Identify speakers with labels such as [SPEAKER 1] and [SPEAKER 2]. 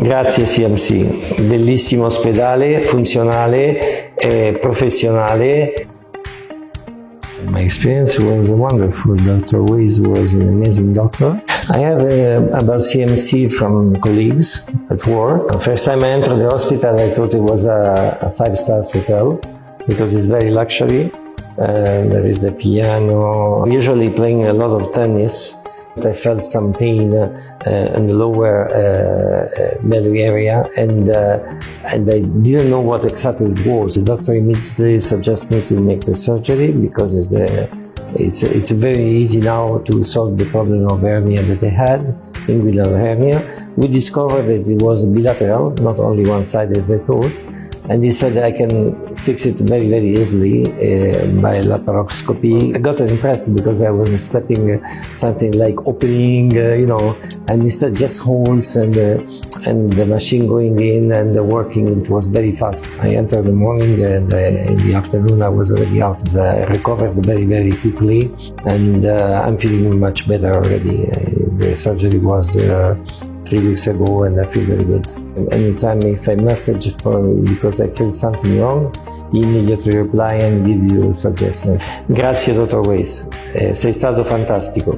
[SPEAKER 1] Grazie CMC, bellissimo ospedale, funzionale, professionale. My experience was wonderful. Dr. Weiss was an amazing doctor. I have about CMC from colleagues at work. The first time I entered the hospital, I thought it was a 5-star hotel because it's very luxury. There is the piano. I'm usually playing a lot of tennis. I felt some pain in the lower belly area, and I didn't know what exactly it was. The doctor immediately suggested me to make the surgery because it's very easy now to solve the problem of hernia that I had, inguinal hernia. We discovered that it was bilateral, not only one side as I thought. And he said I can fix it very, very easily by laparoscopy. I got impressed because I was expecting something like opening, and instead just holes and the machine going in and the working. It was very fast. I entered in the morning and in the afternoon I was already out. I recovered very, very quickly, and I'm feeling much better already. The surgery was 3 weeks ago and I feel very good. Anytime if I message because I feel something wrong, he immediately reply and give you suggestions. Grazie Dr. Weiss, sei stato fantastico.